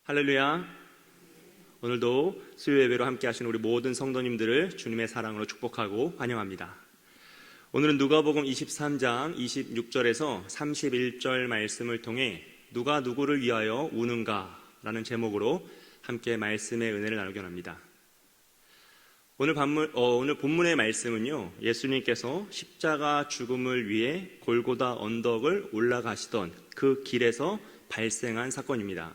할렐루야. 오늘도 수요 예배로 함께 하시는 우리 모든 성도님들을 주님의 사랑으로 축복하고 환영합니다. 오늘은 누가복음 23장 26절에서 31절 말씀을 통해 누가 누구를 위하여 우는가 라는 제목으로 함께 말씀의 은혜를 나누기 원합니다. 오늘 본문의 말씀은요, 예수님께서 십자가 죽음을 위해 골고다 언덕을 올라가시던 그 길에서 발생한 사건입니다.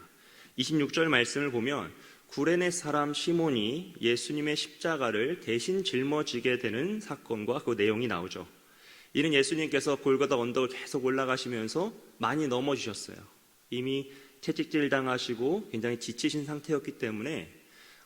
26절 말씀을 보면 구레네 사람 시몬이 예수님의 십자가를 대신 짊어지게 되는 사건과 그 내용이 나오죠. 이는 예수님께서 골고다 언덕을 계속 올라가시면서 많이 넘어지셨어요. 이미 채찍질 당하시고 굉장히 지치신 상태였기 때문에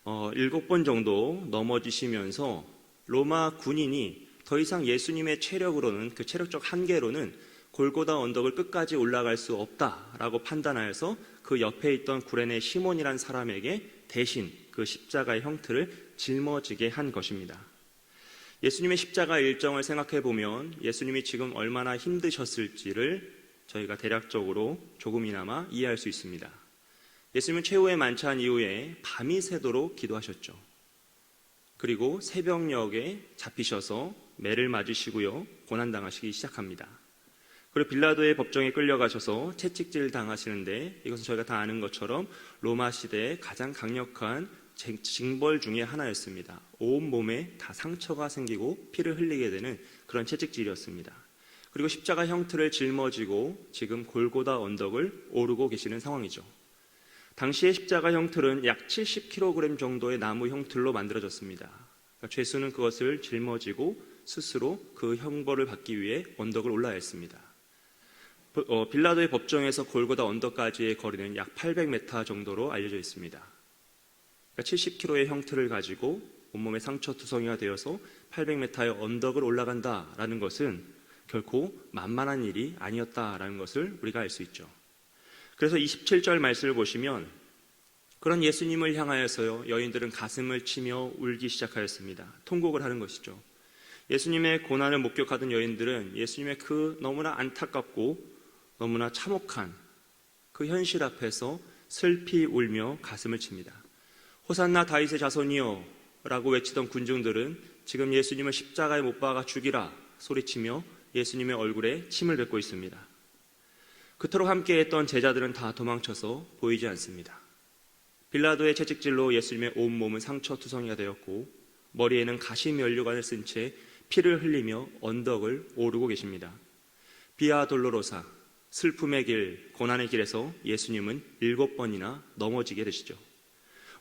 7번 정도 넘어지시면서 로마 군인이 더 이상 예수님의 체력으로는, 그 체력적 한계로는 골고다 언덕을 끝까지 올라갈 수 없다라고 판단하여서 그 옆에 있던 구레네 시몬이란 사람에게 대신 그 십자가의 형틀을 짊어지게 한 것입니다. 예수님의 십자가 일정을 생각해 보면 예수님이 지금 얼마나 힘드셨을지를 저희가 대략적으로 조금이나마 이해할 수 있습니다. 예수님은 최후의 만찬 이후에 밤이 새도록 기도하셨죠. 그리고 새벽녘에 잡히셔서 매를 맞으시고요, 고난당하시기 시작합니다. 그리고 빌라도의 법정에 끌려가셔서 채찍질 당하시는데, 이것은 저희가 다 아는 것처럼 로마 시대의 가장 강력한 징벌 중에 하나였습니다. 온 몸에 다 상처가 생기고 피를 흘리게 되는 그런 채찍질이었습니다. 그리고 십자가 형틀을 짊어지고 지금 골고다 언덕을 오르고 계시는 상황이죠. 당시의 십자가 형틀은 약 70kg 정도의 나무 형틀로 만들어졌습니다. 그러니까 죄수는 그것을 짊어지고 스스로 그 형벌을 받기 위해 언덕을 올라야 했습니다. 빌라도의 법정에서 골고다 언덕까지의 거리는 약 800m 정도로 알려져 있습니다. 그러니까 70kg의 형틀을 가지고 온몸에 상처 투성이가 되어서 800m의 언덕을 올라간다라는 것은 결코 만만한 일이 아니었다라는 것을 우리가 알 수 있죠. 그래서 27절 말씀을 보시면 그런 예수님을 향하여서요, 여인들은 가슴을 치며 울기 시작하였습니다. 통곡을 하는 것이죠. 예수님의 고난을 목격하던 여인들은 예수님의 그 너무나 안타깝고 너무나 참혹한 그 현실 앞에서 슬피 울며 가슴을 칩니다. 호산나 다윗의 자손이여 라고 외치던 군중들은 지금 예수님을 십자가에 못 박아 죽이라 소리치며 예수님의 얼굴에 침을 뱉고 있습니다. 그토록 함께했던 제자들은 다 도망쳐서 보이지 않습니다. 빌라도의 채찍질로 예수님의 온몸은 상처투성이가 되었고 머리에는 가시면류관을 쓴 채 피를 흘리며 언덕을 오르고 계십니다. 비아 돌로로사, 슬픔의 길, 고난의 길에서 예수님은 7번이나 넘어지게 되시죠.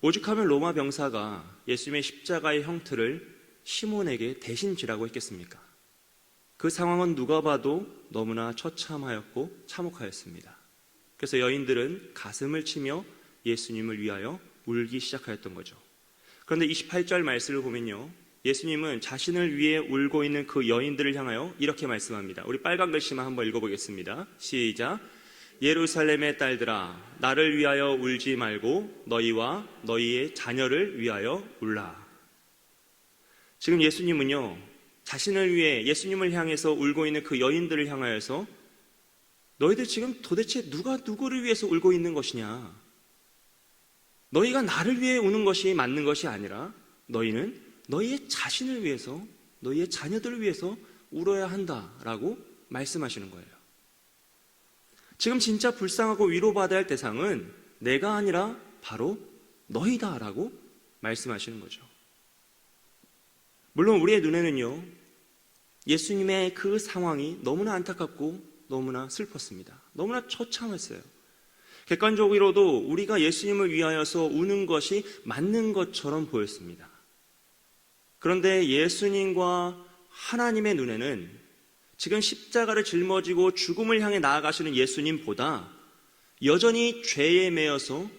오죽하면 로마 병사가 예수님의 십자가의 형틀을 시몬에게 대신 지라고 했겠습니까? 그 상황은 누가 봐도 너무나 처참하였고 참혹하였습니다. 그래서 여인들은 가슴을 치며 예수님을 위하여 울기 시작하였던 거죠. 그런데 28절 말씀을 보면요, 예수님은 자신을 위해 울고 있는 그 여인들을 향하여 이렇게 말씀합니다. 우리 빨간 글씨만 한번 읽어보겠습니다. 시작. 예루살렘의 딸들아, 나를 위하여 울지 말고 너희와 너희의 자녀를 위하여 울라. 지금 예수님은요, 자신을 위해 예수님을 향해서 울고 있는 그 여인들을 향하여서 너희들 지금 도대체 누가 누구를 위해서 울고 있는 것이냐? 너희가 나를 위해 우는 것이 맞는 것이 아니라 너희는 너희의 자신을 위해서, 너희의 자녀들을 위해서 울어야 한다라고 말씀하시는 거예요. 지금 진짜 불쌍하고 위로받아야 할 대상은 내가 아니라 바로 너희다라고 말씀하시는 거죠. 물론 우리의 눈에는요, 예수님의 그 상황이 너무나 안타깝고 너무나 슬펐습니다. 너무나 처참했어요. 객관적으로도 우리가 예수님을 위하여서 우는 것이 맞는 것처럼 보였습니다. 그런데 예수님과 하나님의 눈에는 지금 십자가를 짊어지고 죽음을 향해 나아가시는 예수님보다 여전히 죄에 매여서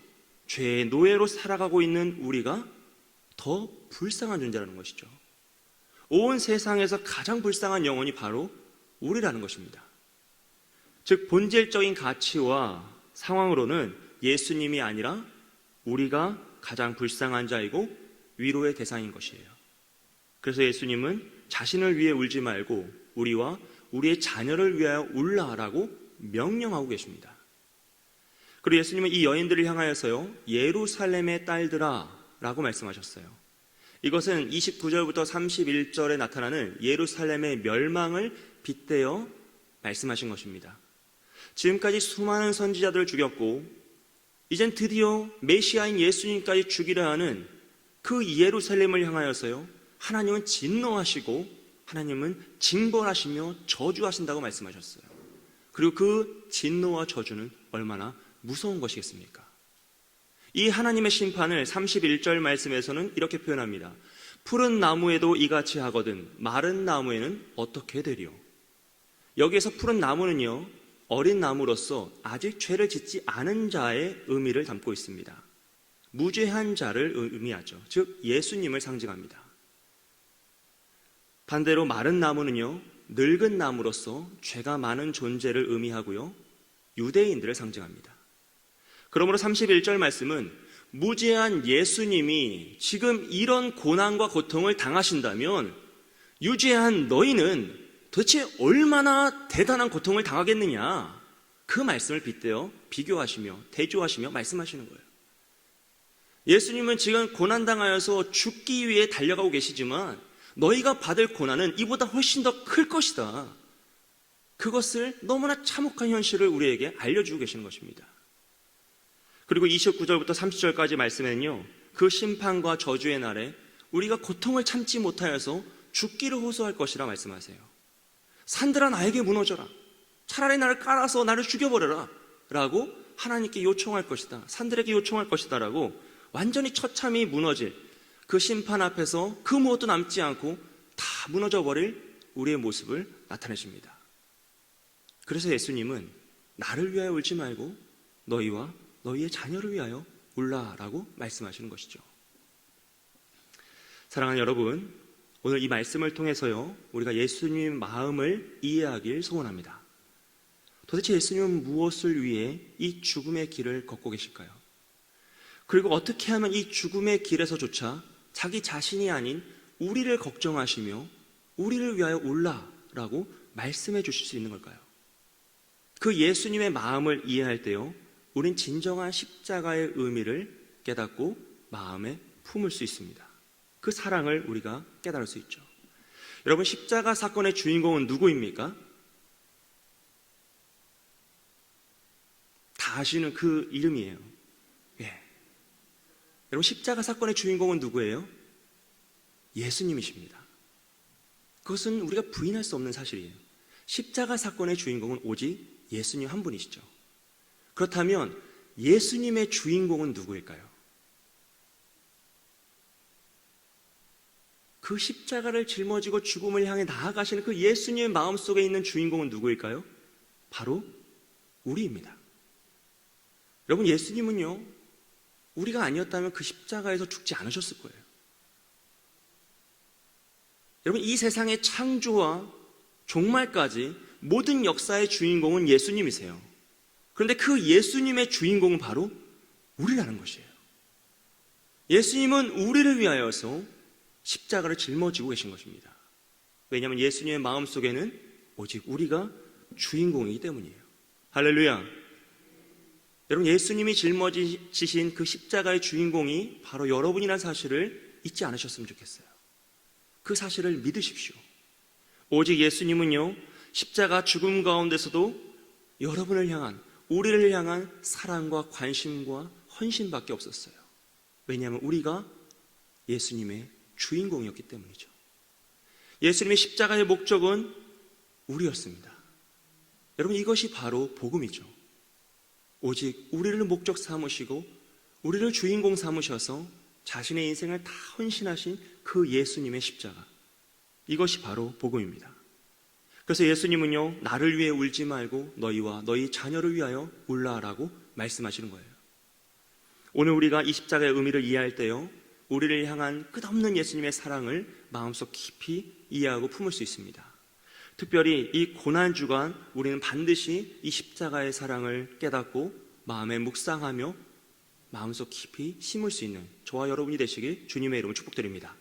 죄의 노예로 살아가고 있는 우리가 더 불쌍한 존재라는 것이죠. 온 세상에서 가장 불쌍한 영혼이 바로 우리라는 것입니다. 즉 본질적인 가치와 상황으로는 예수님이 아니라 우리가 가장 불쌍한 자이고 위로의 대상인 것이에요. 그래서 예수님은 자신을 위해 울지 말고 우리와 우리의 자녀를 위하여 울라라고 명령하고 계십니다. 그리고 예수님은 이 여인들을 향하여서요, 예루살렘의 딸들아 라고 말씀하셨어요. 이것은 29절부터 31절에 나타나는 예루살렘의 멸망을 빗대어 말씀하신 것입니다. 지금까지 수많은 선지자들을 죽였고 이젠 드디어 메시아인 예수님까지 죽이려 하는 그 예루살렘을 향하여서요, 하나님은 진노하시고 하나님은 징벌하시며 저주하신다고 말씀하셨어요. 그리고 그 진노와 저주는 얼마나 무서운 것이겠습니까? 이 하나님의 심판을 31절 말씀에서는 이렇게 표현합니다. 푸른 나무에도 이같이 하거든 마른 나무에는 어떻게 되리요? 여기에서 푸른 나무는요, 어린 나무로서 아직 죄를 짓지 않은 자의 의미를 담고 있습니다. 무죄한 자를 의미하죠. 즉 예수님을 상징합니다. 반대로 마른 나무는요, 늙은 나무로서 죄가 많은 존재를 의미하고요, 유대인들을 상징합니다. 그러므로 31절 말씀은 무죄한 예수님이 지금 이런 고난과 고통을 당하신다면 유죄한 너희는 도대체 얼마나 대단한 고통을 당하겠느냐, 그 말씀을 빗대어 비교하시며 대조하시며 말씀하시는 거예요. 예수님은 지금 고난당하여서 죽기 위해 달려가고 계시지만 너희가 받을 고난은 이보다 훨씬 더 클 것이다. 그것을 너무나 참혹한 현실을 우리에게 알려주고 계시는 것입니다. 그리고 29절부터 30절까지 말씀에는요, 그 심판과 저주의 날에 우리가 고통을 참지 못하여서 죽기를 호소할 것이라 말씀하세요. 산들아 나에게 무너져라, 차라리 나를 깔아서 나를 죽여버려라 라고 하나님께 요청할 것이다, 산들에게 요청할 것이다 라고 완전히 처참히 무너질 그 심판 앞에서 그 무엇도 남지 않고 다 무너져버릴 우리의 모습을 나타내십니다. 그래서 예수님은 나를 위하여 울지 말고 너희와 너희의 자녀를 위하여 울라라고 말씀하시는 것이죠. 사랑하는 여러분, 오늘 이 말씀을 통해서요, 우리가 예수님의 마음을 이해하길 소원합니다. 도대체 예수님은 무엇을 위해 이 죽음의 길을 걷고 계실까요? 그리고 어떻게 하면 이 죽음의 길에서조차 자기 자신이 아닌 우리를 걱정하시며 우리를 위하여 울라라고 말씀해 주실 수 있는 걸까요? 그 예수님의 마음을 이해할 때요, 우린 진정한 십자가의 의미를 깨닫고 마음에 품을 수 있습니다. 그 사랑을 우리가 깨달을 수 있죠. 여러분, 십자가 사건의 주인공은 누구입니까? 다 아시는 그 이름이에요. 예. 여러분, 십자가 사건의 주인공은 누구예요? 예수님이십니다. 그것은 우리가 부인할 수 없는 사실이에요. 십자가 사건의 주인공은 오직 예수님 한 분이시죠. 그렇다면 예수님의 주인공은 누구일까요? 그 십자가를 짊어지고 죽음을 향해 나아가시는 그 예수님의 마음속에 있는 주인공은 누구일까요? 바로 우리입니다. 여러분, 예수님은요, 우리가 아니었다면 그 십자가에서 죽지 않으셨을 거예요. 여러분, 이 세상의 창조와 종말까지 모든 역사의 주인공은 예수님이세요. 그런데 그 예수님의 주인공은 바로 우리라는 것이에요. 예수님은 우리를 위하여서 십자가를 짊어지고 계신 것입니다. 왜냐하면 예수님의 마음속에는 오직 우리가 주인공이기 때문이에요. 할렐루야. 여러분, 예수님이 짊어지신 그 십자가의 주인공이 바로 여러분이라는 사실을 잊지 않으셨으면 좋겠어요. 그 사실을 믿으십시오. 오직 예수님은요, 십자가 죽음 가운데서도 여러분을 향한, 우리를 향한 사랑과 관심과 헌신밖에 없었어요. 왜냐하면 우리가 예수님의 주인공이었기 때문이죠. 예수님의 십자가의 목적은 우리였습니다. 여러분, 이것이 바로 복음이죠. 오직 우리를 목적 삼으시고 우리를 주인공 삼으셔서 자신의 인생을 다 헌신하신 그 예수님의 십자가, 이것이 바로 복음입니다. 그래서 예수님은요, 나를 위해 울지 말고 너희와 너희 자녀를 위하여 울라라고 말씀하시는 거예요. 오늘 우리가 이 십자가의 의미를 이해할 때요, 우리를 향한 끝없는 예수님의 사랑을 마음속 깊이 이해하고 품을 수 있습니다. 특별히 이 고난주간 우리는 반드시 이 십자가의 사랑을 깨닫고 마음에 묵상하며 마음속 깊이 심을 수 있는 저와 여러분이 되시길 주님의 이름으로 축복드립니다.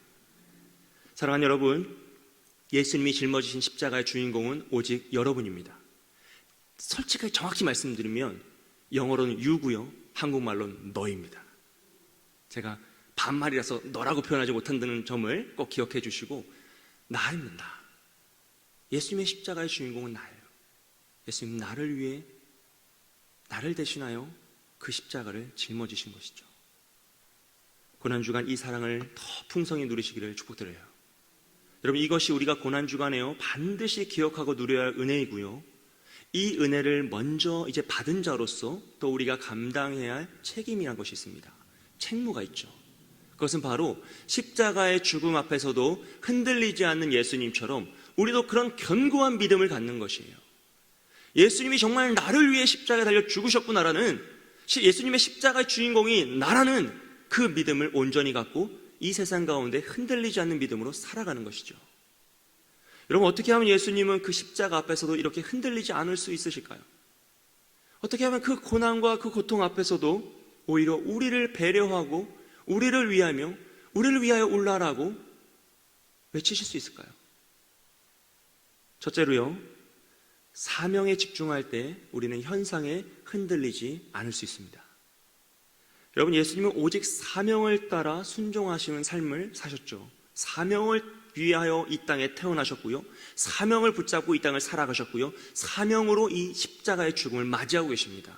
사랑하는 여러분, 예수님이 짊어지신 십자가의 주인공은 오직 여러분입니다. 솔직하게 정확히 말씀드리면 영어로는 you고요, 한국말로는 너입니다. 제가 반말이라서 너라고 표현하지 못한다는 점을 꼭 기억해 주시고, 나입니다. 예수님의 십자가의 주인공은 나예요. 예수님 나를 위해, 나를 대신하여 그 십자가를 짊어지신 것이죠. 고난주간 이 사랑을 더 풍성히 누리시기를 축복드려요. 여러분, 이것이 우리가 고난주간에요 반드시 기억하고 누려야 할 은혜이고요, 이 은혜를 먼저 이제 받은 자로서 또 우리가 감당해야 할 책임이란 것이 있습니다. 책무가 있죠. 그것은 바로 십자가의 죽음 앞에서도 흔들리지 않는 예수님처럼 우리도 그런 견고한 믿음을 갖는 것이에요. 예수님이 정말 나를 위해 십자가에 달려 죽으셨구나라는, 예수님의 십자가의 주인공이 나라는 그 믿음을 온전히 갖고 이 세상 가운데 흔들리지 않는 믿음으로 살아가는 것이죠. 여러분, 어떻게 하면 예수님은 그 십자가 앞에서도 이렇게 흔들리지 않을 수 있으실까요? 어떻게 하면 그 고난과 그 고통 앞에서도 오히려 우리를 배려하고 우리를 위하며 우리를 위하여 울라라고 외치실 수 있을까요? 첫째로요, 사명에 집중할 때 우리는 현상에 흔들리지 않을 수 있습니다. 여러분, 예수님은 오직 사명을 따라 순종하시는 삶을 사셨죠. 사명을 위하여 이 땅에 태어나셨고요, 사명을 붙잡고 이 땅을 살아가셨고요, 사명으로 이 십자가의 죽음을 맞이하고 계십니다.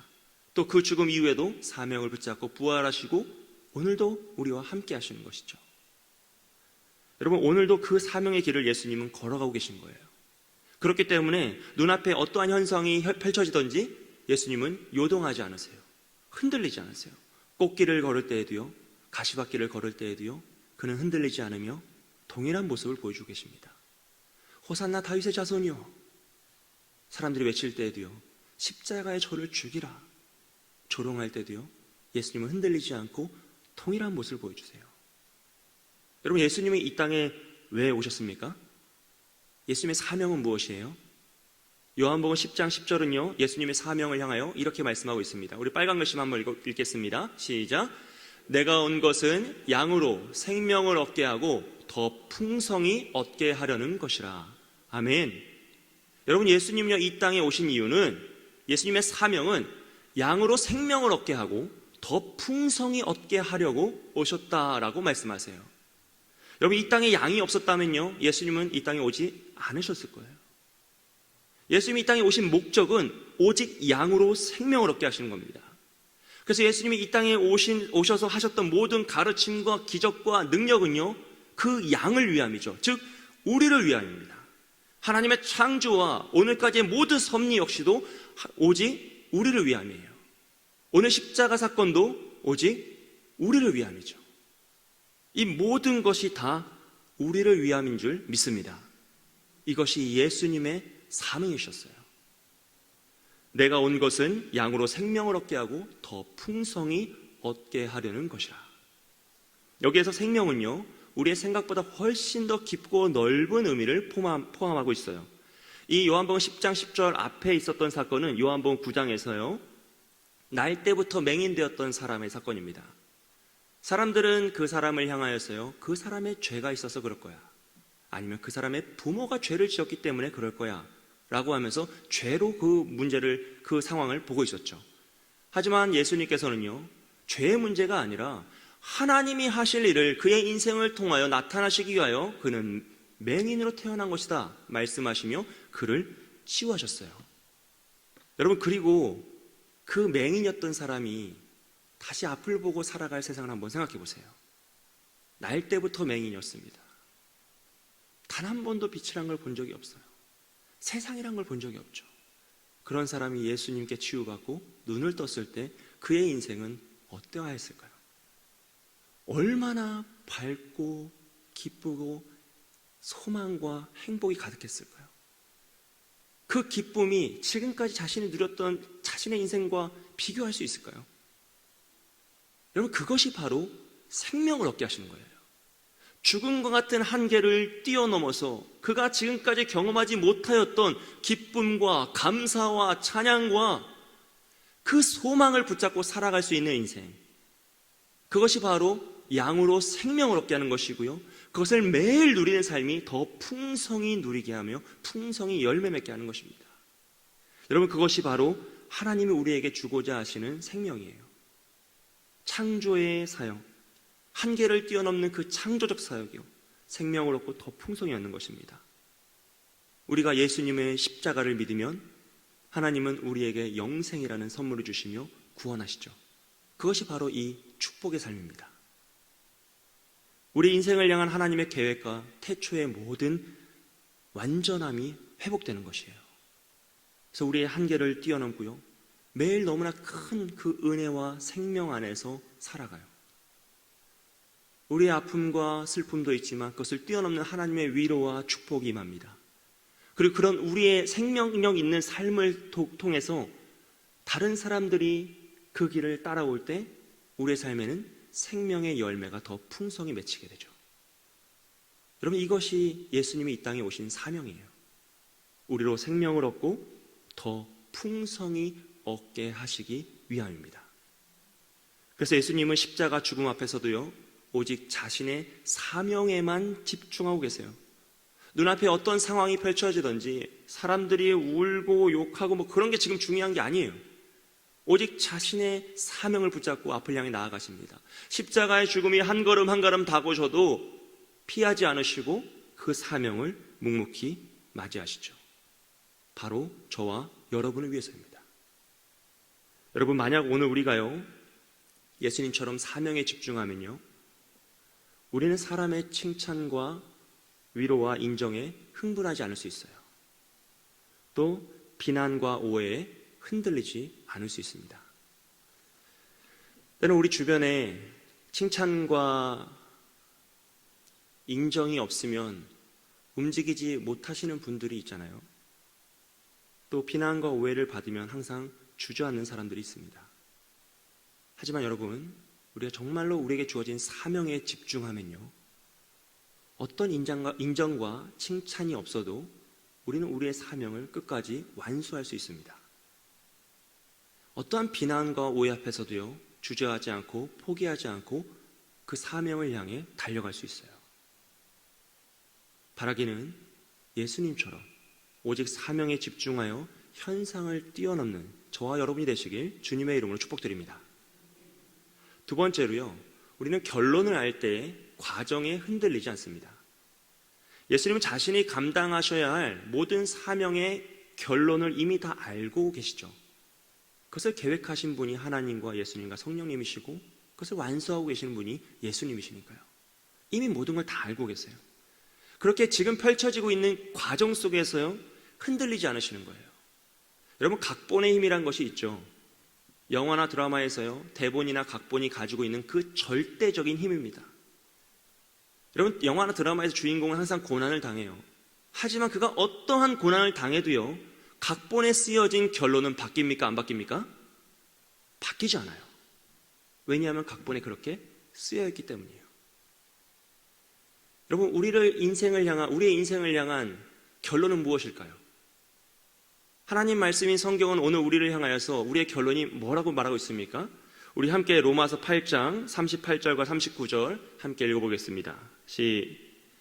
또 그 죽음 이후에도 사명을 붙잡고 부활하시고 오늘도 우리와 함께 하시는 것이죠. 여러분, 오늘도 그 사명의 길을 예수님은 걸어가고 계신 거예요. 그렇기 때문에 눈앞에 어떠한 현상이 펼쳐지든지 예수님은 요동하지 않으세요. 흔들리지 않으세요. 꽃길을 걸을 때에도요, 가시밭길을 걸을 때에도요, 그는 흔들리지 않으며 동일한 모습을 보여주고 계십니다. 호산나 다윗의 자손이요, 사람들이 외칠 때에도요, 십자가의 저를 죽이라, 조롱할 때도요, 예수님은 흔들리지 않고 동일한 모습을 보여주세요. 여러분, 예수님이 이 땅에 왜 오셨습니까? 예수님의 사명은 무엇이에요? 요한복음 10장 10절은요, 예수님의 사명을 향하여 이렇게 말씀하고 있습니다. 우리 빨간 글씨 한번 읽겠습니다. 시작. 내가 온 것은 양으로 생명을 얻게 하고 더 풍성히 얻게 하려는 것이라. 아멘. 여러분, 예수님요 이 땅에 오신 이유는, 예수님의 사명은 양으로 생명을 얻게 하고 더 풍성히 얻게 하려고 오셨다라고 말씀하세요. 여러분, 이 땅에 양이 없었다면요, 예수님은 이 땅에 오지 않으셨을 거예요. 예수님이 이 땅에 오신 목적은 오직 양으로 생명을 얻게 하시는 겁니다. 그래서 예수님이 이 땅에 오셔서 하셨던 모든 가르침과 기적과 능력은요, 그 양을 위함이죠. 즉, 우리를 위함입니다. 하나님의 창조와 오늘까지의 모든 섭리 역시도 오직 우리를 위함이에요. 오늘 십자가 사건도 오직 우리를 위함이죠. 이 모든 것이 다 우리를 위함인 줄 믿습니다. 이것이 예수님의 사명이셨어요. 내가 온 것은 양으로 생명을 얻게 하고 더 풍성히 얻게 하려는 것이라. 여기에서 생명은요, 우리의 생각보다 훨씬 더 깊고 넓은 의미를 포함하고 있어요. 이 요한복음 10장 10절 앞에 있었던 사건은 요한복음 9장에서요, 날 때부터 맹인되었던 사람의 사건입니다. 사람들은 그 사람을 향하여서요, 그 사람의 죄가 있어서 그럴 거야, 아니면 그 사람의 부모가 죄를 지었기 때문에 그럴 거야 라고 하면서 죄로 그 문제를, 그 상황을 보고 있었죠. 하지만 예수님께서는요, 죄의 문제가 아니라 하나님이 하실 일을 그의 인생을 통하여 나타나시기 위하여 그는 맹인으로 태어난 것이다 말씀하시며 그를 치유하셨어요. 여러분, 그리고 그 맹인이었던 사람이 다시 앞을 보고 살아갈 세상을 한번 생각해 보세요. 날 때부터 맹인이었습니다. 단 한 번도 빛이란 걸 본 적이 없어요. 세상이란 걸 본 적이 없죠. 그런 사람이 예수님께 치유받고 눈을 떴을 때 그의 인생은 어떠하였을까요? 얼마나 밝고 기쁘고 소망과 행복이 가득했을까요? 그 기쁨이 지금까지 자신이 누렸던 자신의 인생과 비교할 수 있을까요? 여러분, 그것이 바로 생명을 얻게 하시는 거예요. 죽음과 같은 한계를 뛰어넘어서 그가 지금까지 경험하지 못하였던 기쁨과 감사와 찬양과 그 소망을 붙잡고 살아갈 수 있는 인생, 그것이 바로 양으로 생명을 얻게 하는 것이고요, 그것을 매일 누리는 삶이 더 풍성히 누리게 하며 풍성히 열매 맺게 하는 것입니다. 여러분, 그것이 바로 하나님이 우리에게 주고자 하시는 생명이에요. 창조의 사역, 한계를 뛰어넘는 그 창조적 사역이요, 생명을 얻고 더 풍성히 얻는 것입니다. 우리가 예수님의 십자가를 믿으면 하나님은 우리에게 영생이라는 선물을 주시며 구원하시죠. 그것이 바로 이 축복의 삶입니다. 우리 인생을 향한 하나님의 계획과 태초의 모든 완전함이 회복되는 것이에요. 그래서 우리의 한계를 뛰어넘고요, 매일 너무나 큰 그 은혜와 생명 안에서 살아가요. 우리의 아픔과 슬픔도 있지만 그것을 뛰어넘는 하나님의 위로와 축복이 임합니다. 그리고 그런 우리의 생명력 있는 삶을 통해서 다른 사람들이 그 길을 따라올 때 우리의 삶에는 생명의 열매가 더 풍성히 맺히게 되죠. 여러분, 이것이 예수님이 이 땅에 오신 사명이에요. 우리로 생명을 얻고 더 풍성히 얻게 하시기 위함입니다. 그래서 예수님은 십자가 죽음 앞에서도요, 오직 자신의 사명에만 집중하고 계세요. 눈앞에 어떤 상황이 펼쳐지든지 사람들이 울고 욕하고 뭐 그런 게 지금 중요한 게 아니에요. 오직 자신의 사명을 붙잡고 앞을 향해 나아가십니다. 십자가의 죽음이 한 걸음 한 걸음 다가오셔도 피하지 않으시고 그 사명을 묵묵히 맞이하시죠. 바로 저와 여러분을 위해서입니다. 여러분, 만약 오늘 우리가요, 예수님처럼 사명에 집중하면요, 우리는 사람의 칭찬과 위로와 인정에 흥분하지 않을 수 있어요. 또 비난과 오해에 흔들리지 않을 수 있습니다. 때는 우리 주변에 칭찬과 인정이 없으면 움직이지 못하시는 분들이 있잖아요. 또 비난과 오해를 받으면 항상 주저앉는 사람들이 있습니다. 하지만 여러분, 우리가 정말로 우리에게 주어진 사명에 집중하면요, 어떤 인정과 칭찬이 없어도 우리는 우리의 사명을 끝까지 완수할 수 있습니다. 어떠한 비난과 오해 앞에서도요, 주저하지 않고 포기하지 않고 그 사명을 향해 달려갈 수 있어요. 바라기는 예수님처럼 오직 사명에 집중하여 현상을 뛰어넘는 저와 여러분이 되시길 주님의 이름으로 축복드립니다. 두 번째로요, 우리는 결론을 알 때 과정에 흔들리지 않습니다. 예수님은 자신이 감당하셔야 할 모든 사명의 결론을 이미 다 알고 계시죠. 그것을 계획하신 분이 하나님과 예수님과 성령님이시고 그것을 완수하고 계시는 분이 예수님이시니까요. 이미 모든 걸 다 알고 계세요. 그렇게 지금 펼쳐지고 있는 과정 속에서요, 흔들리지 않으시는 거예요. 여러분, 각본의 힘이란 것이 있죠. 영화나 드라마에서요, 대본이나 각본이 가지고 있는 그 절대적인 힘입니다. 여러분, 영화나 드라마에서 주인공은 항상 고난을 당해요. 하지만 그가 어떠한 고난을 당해도요, 각본에 쓰여진 결론은 바뀝니까? 안 바뀝니까? 바뀌지 않아요. 왜냐하면 각본에 그렇게 쓰여있기 때문이에요. 여러분, 우리의 인생을 향한 결론은 무엇일까요? 하나님 말씀인 성경은 오늘 우리를 향하여서 우리의 결론이 뭐라고 말하고 있습니까? 우리 함께 로마서 8장 38절과 39절 함께 읽어보겠습니다.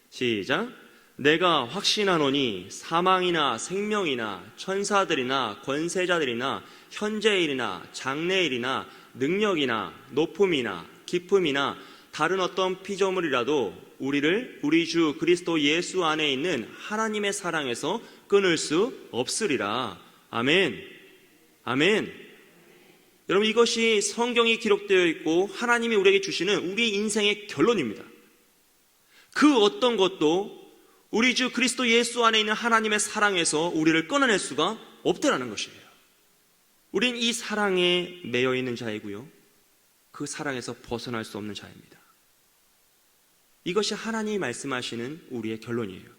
시작. 내가 확신하노니 사망이나 생명이나 천사들이나 권세자들이나 현재일이나 장래일이나 능력이나 높음이나 깊음이나 다른 어떤 피조물이라도 우리를 우리 주 그리스도 예수 안에 있는 하나님의 사랑에서 끊을 수 없으리라. 아멘. 아멘. 여러분, 이것이 성경이 기록되어 있고 하나님이 우리에게 주시는 우리 인생의 결론입니다. 그 어떤 것도 우리 주 그리스도 예수 안에 있는 하나님의 사랑에서 우리를 끊어낼 수가 없다라는 것이에요. 우린 이 사랑에 매여 있는 자이고요, 그 사랑에서 벗어날 수 없는 자입니다. 이것이 하나님이 말씀하시는 우리의 결론이에요.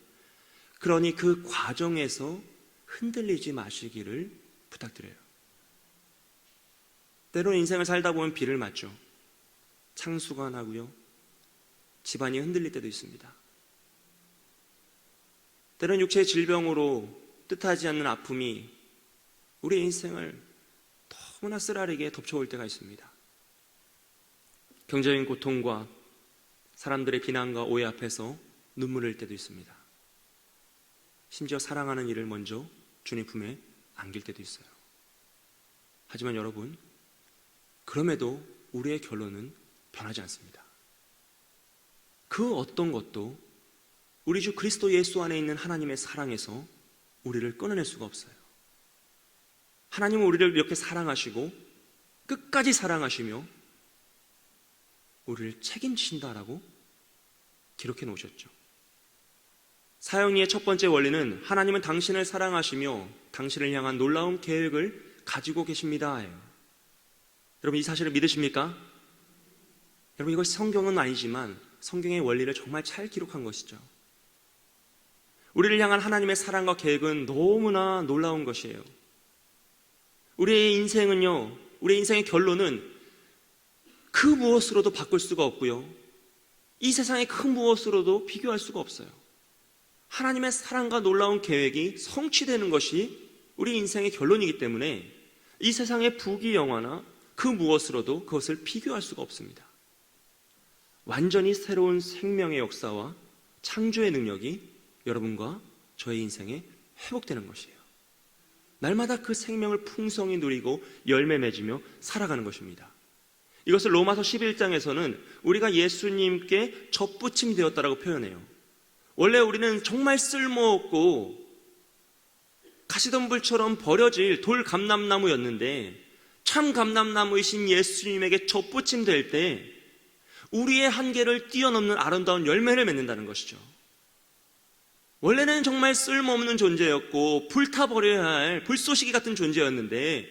그러니 그 과정에서 흔들리지 마시기를 부탁드려요. 때로는 인생을 살다 보면 비를 맞죠. 창수가 나고요, 집안이 흔들릴 때도 있습니다. 때로는 육체의 질병으로 뜻하지 않는 아픔이 우리 인생을 너무나 쓰라리게 덮쳐올 때가 있습니다. 경제적인 고통과 사람들의 비난과 오해 앞에서 눈물을 흘릴 때도 있습니다. 심지어 사랑하는 이를 먼저 주님 품에 안길 때도 있어요. 하지만 여러분, 그럼에도 우리의 결론은 변하지 않습니다. 그 어떤 것도 우리 주 그리스도 예수 안에 있는 하나님의 사랑에서 우리를 끊어낼 수가 없어요. 하나님은 우리를 이렇게 사랑하시고 끝까지 사랑하시며 우리를 책임지신다라고 기록해 놓으셨죠. 사형리의 첫 번째 원리는 하나님은 당신을 사랑하시며 당신을 향한 놀라운 계획을 가지고 계십니다. 여러분, 이 사실을 믿으십니까? 여러분, 이것이 성경은 아니지만 성경의 원리를 정말 잘 기록한 것이죠. 우리를 향한 하나님의 사랑과 계획은 너무나 놀라운 것이에요. 우리의 인생은요, 우리의 인생의 결론은 그 무엇으로도 바꿀 수가 없고요, 이 세상의 그 무엇으로도 비교할 수가 없어요. 하나님의 사랑과 놀라운 계획이 성취되는 것이 우리 인생의 결론이기 때문에 이 세상의 부귀영화나 그 무엇으로도 그것을 비교할 수가 없습니다. 완전히 새로운 생명의 역사와 창조의 능력이 여러분과 저의 인생에 회복되는 것이에요. 날마다 그 생명을 풍성히 누리고 열매 맺으며 살아가는 것입니다. 이것을 로마서 11장에서는 우리가 예수님께 접붙임 되었다라고 표현해요. 원래 우리는 정말 쓸모없고 가시덤불처럼 버려질 돌 감람나무였는데 참 감람나무이신 예수님에게 접붙임 될 때 우리의 한계를 뛰어넘는 아름다운 열매를 맺는다는 것이죠. 원래는 정말 쓸모없는 존재였고 불타버려야 할 불쏘시개 같은 존재였는데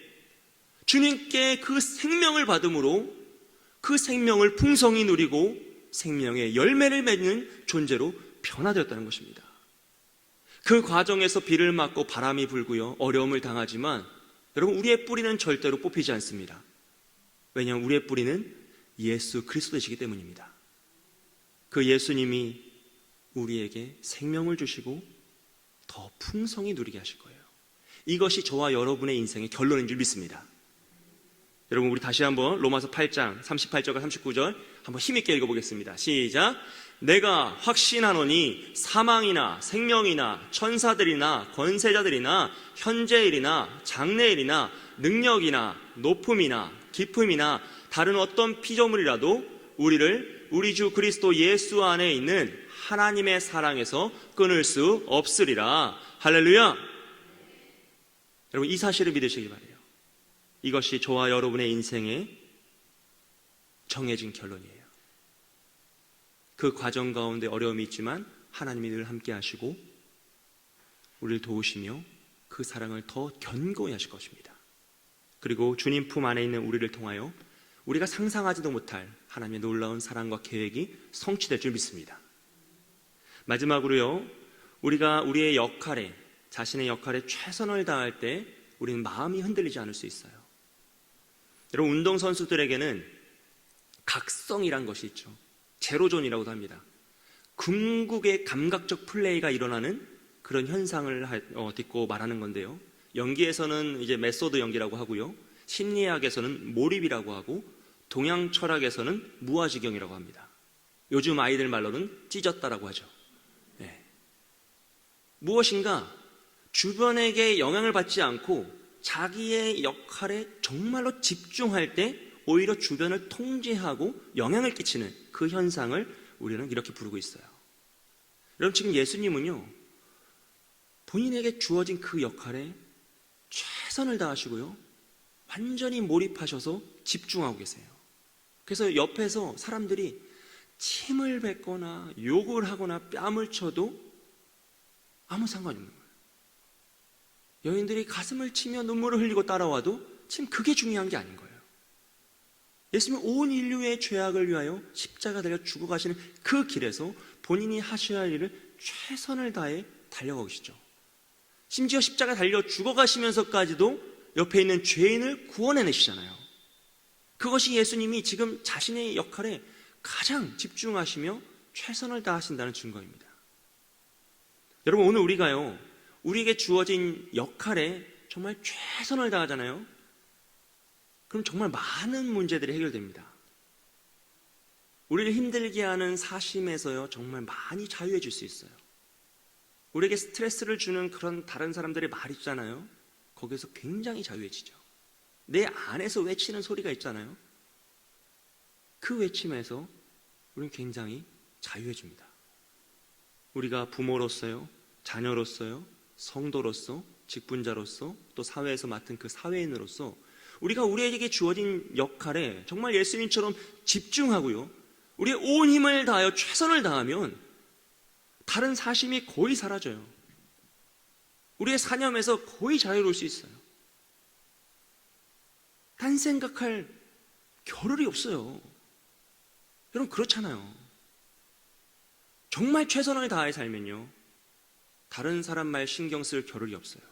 주님께 그 생명을 받음으로 그 생명을 풍성히 누리고 생명의 열매를 맺는 존재로 변화되었다는 것입니다. 그 과정에서 비를 맞고 바람이 불고요, 어려움을 당하지만 여러분, 우리의 뿌리는 절대로 뽑히지 않습니다. 왜냐하면 우리의 뿌리는 예수 그리스도이시기 때문입니다. 그 예수님이 우리에게 생명을 주시고 더 풍성히 누리게 하실 거예요. 이것이 저와 여러분의 인생의 결론인 줄 믿습니다. 여러분, 우리 다시 한번 로마서 8장 38절과 39절 한번 힘있게 읽어보겠습니다. 시작. 내가 확신하노니 사망이나 생명이나 천사들이나 권세자들이나 현재일이나 장래일이나 능력이나 높음이나 깊음이나 다른 어떤 피조물이라도 우리를 우리 주 그리스도 예수 안에 있는 하나님의 사랑에서 끊을 수 없으리라. 할렐루야. 여러분, 이 사실을 믿으시기 바라요. 이것이 저와 여러분의 인생의 정해진 결론이에요. 그 과정 가운데 어려움이 있지만 하나님이 늘 함께 하시고 우리를 도우시며 그 사랑을 더 견고히 하실 것입니다. 그리고 주님 품 안에 있는 우리를 통하여 우리가 상상하지도 못할 하나님의 놀라운 사랑과 계획이 성취될 줄 믿습니다. 마지막으로요, 우리가 우리의 역할에, 자신의 역할에 최선을 다할 때 우리는 마음이 흔들리지 않을 수 있어요. 여러분, 운동선수들에게는 각성이란 것이 있죠. 제로존이라고도 합니다. 궁극의 감각적 플레이가 일어나는 그런 현상을 딛고 말하는 건데요. 연기에서는 이제 메소드 연기라고 하고요, 심리학에서는 몰입이라고 하고, 동양 철학에서는 무아지경이라고 합니다. 요즘 아이들 말로는 찢었다라고 하죠. 네. 무엇인가 주변에게 영향을 받지 않고 자기의 역할에 정말로 집중할 때 오히려 주변을 통제하고 영향을 끼치는 그 현상을 우리는 이렇게 부르고 있어요. 여러분, 지금 예수님은요, 본인에게 주어진 그 역할에 최선을 다하시고요, 완전히 몰입하셔서 집중하고 계세요. 그래서 옆에서 사람들이 침을 뱉거나 욕을 하거나 뺨을 쳐도 아무 상관이 없는 거예요. 여인들이 가슴을 치며 눈물을 흘리고 따라와도 지금 그게 중요한 게 아닌 거예요. 예수님은 온 인류의 죄악을 위하여 십자가 달려 죽어가시는 그 길에서 본인이 하셔야 할 일을 최선을 다해 달려가고 계시죠. 심지어 십자가 달려 죽어가시면서까지도 옆에 있는 죄인을 구원해내시잖아요. 그것이 예수님이 지금 자신의 역할에 가장 집중하시며 최선을 다하신다는 증거입니다. 여러분, 오늘 우리가요, 우리에게 주어진 역할에 정말 최선을 다하잖아요. 그럼 정말 많은 문제들이 해결됩니다. 우리를 힘들게 하는 사심에서요, 정말 많이 자유해질 수 있어요. 우리에게 스트레스를 주는 그런 다른 사람들의 말 있잖아요. 거기에서 굉장히 자유해지죠. 내 안에서 외치는 소리가 있잖아요. 그 외침에서 우리는 굉장히 자유해집니다. 우리가 부모로서요, 자녀로서요, 성도로서, 직분자로서, 또 사회에서 맡은 그 사회인으로서 우리가 우리에게 주어진 역할에 정말 예수님처럼 집중하고요, 우리의 온 힘을 다하여 최선을 다하면 다른 사심이 거의 사라져요. 우리의 사념에서 거의 자유로울 수 있어요. 딴 생각할 겨를이 없어요. 여러분, 그렇잖아요. 정말 최선을 다해 살면요, 다른 사람 말 신경 쓸 겨를이 없어요.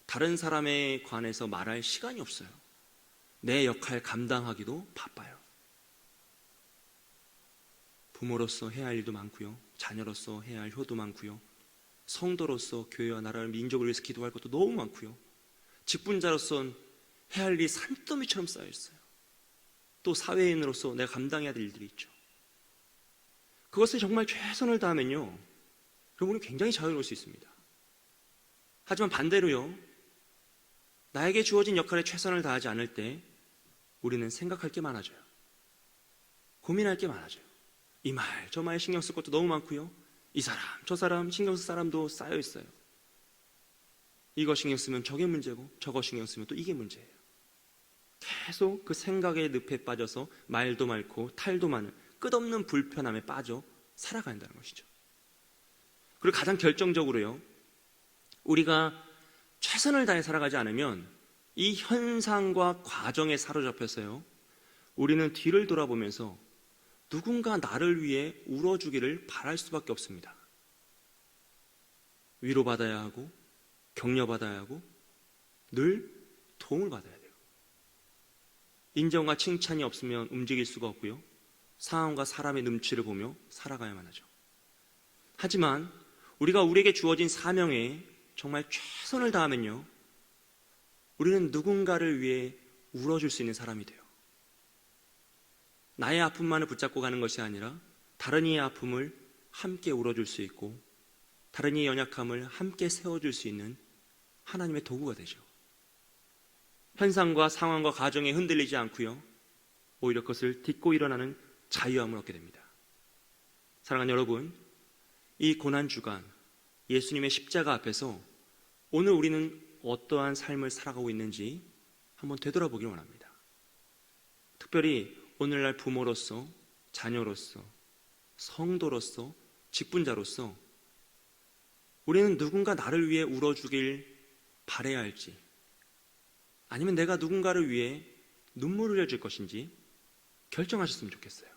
다른 사람에 관해서 말할 시간이 없어요. 내 역할 감당하기도 바빠요. 부모로서 해야 할 일도 많고요, 자녀로서 해야 할 효도 많고요, 성도로서 교회와 나라를, 민족을 위해서 기도할 것도 너무 많고요, 직분자로서는 해야 할 일이 산더미처럼 쌓여 있어요. 또 사회인으로서 내가 감당해야 될 일들이 있죠. 그것을 정말 최선을 다하면요, 여러분은 굉장히 자유로울 수 있습니다. 하지만 반대로요, 나에게 주어진 역할에 최선을 다하지 않을 때 우리는 생각할 게 많아져요. 고민할 게 많아져요. 이 말, 저 말 신경 쓸 것도 너무 많고요, 이 사람, 저 사람 신경 쓸 사람도 쌓여 있어요. 이거 신경 쓰면 저게 문제고, 저거 신경 쓰면 또 이게 문제예요. 계속 그 생각의 늪에 빠져서 말도 많고 탈도 많은 끝없는 불편함에 빠져 살아가야 한다는 것이죠. 그리고 가장 결정적으로요, 우리가 최선을 다해 살아가지 않으면 이 현상과 과정에 사로잡혀서요, 우리는 뒤를 돌아보면서 누군가 나를 위해 울어주기를 바랄 수밖에 없습니다. 위로받아야 하고 격려받아야 하고 늘 도움을 받아야 돼요. 인정과 칭찬이 없으면 움직일 수가 없고요, 상황과 사람의 눈치를 보며 살아가야만 하죠. 하지만 우리가 우리에게 주어진 사명에 정말 최선을 다하면요, 우리는 누군가를 위해 울어줄 수 있는 사람이 돼요. 나의 아픔만을 붙잡고 가는 것이 아니라 다른 이의 아픔을 함께 울어줄 수 있고 다른 이의 연약함을 함께 세워줄 수 있는 하나님의 도구가 되죠. 현상과 상황과 가정에 흔들리지 않고요, 오히려 그것을 딛고 일어나는 자유함을 얻게 됩니다. 사랑하는 여러분, 이 고난주간 예수님의 십자가 앞에서 오늘 우리는 어떠한 삶을 살아가고 있는지 한번 되돌아보길 원합니다. 특별히 오늘날 부모로서, 자녀로서, 성도로서, 직분자로서 우리는 누군가 나를 위해 울어주길 바라야 할지, 아니면 내가 누군가를 위해 눈물을 흘려줄 것인지 결정하셨으면 좋겠어요.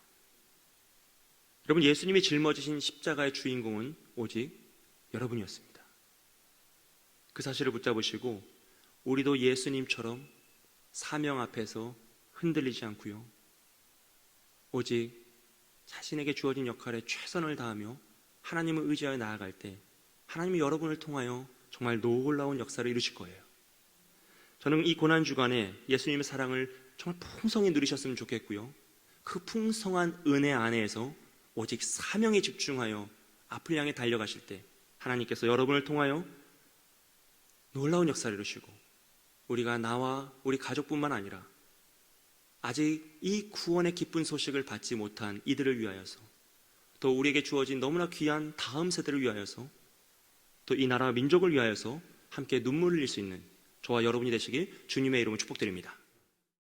여러분, 예수님이 짊어지신 십자가의 주인공은 오직 여러분이었습니다. 그 사실을 붙잡으시고 우리도 예수님처럼 사명 앞에서 흔들리지 않고요, 오직 자신에게 주어진 역할에 최선을 다하며 하나님을 의지하여 나아갈 때 하나님이 여러분을 통하여 정말 놀라운 역사를 이루실 거예요. 저는 이 고난주간에 예수님의 사랑을 정말 풍성히 누리셨으면 좋겠고요, 그 풍성한 은혜 안에서 오직 사명에 집중하여 앞을 향해 달려가실 때 하나님께서 여러분을 통하여 놀라운 역사를 이루시고 우리가 나와 우리 가족뿐만 아니라 아직 이 구원의 기쁜 소식을 받지 못한 이들을 위하여서, 또 우리에게 주어진 너무나 귀한 다음 세대를 위하여서, 또 이 나라 민족을 위하여서 함께 눈물을 흘릴 수 있는 저와 여러분이 되시길 주님의 이름으로 축복드립니다.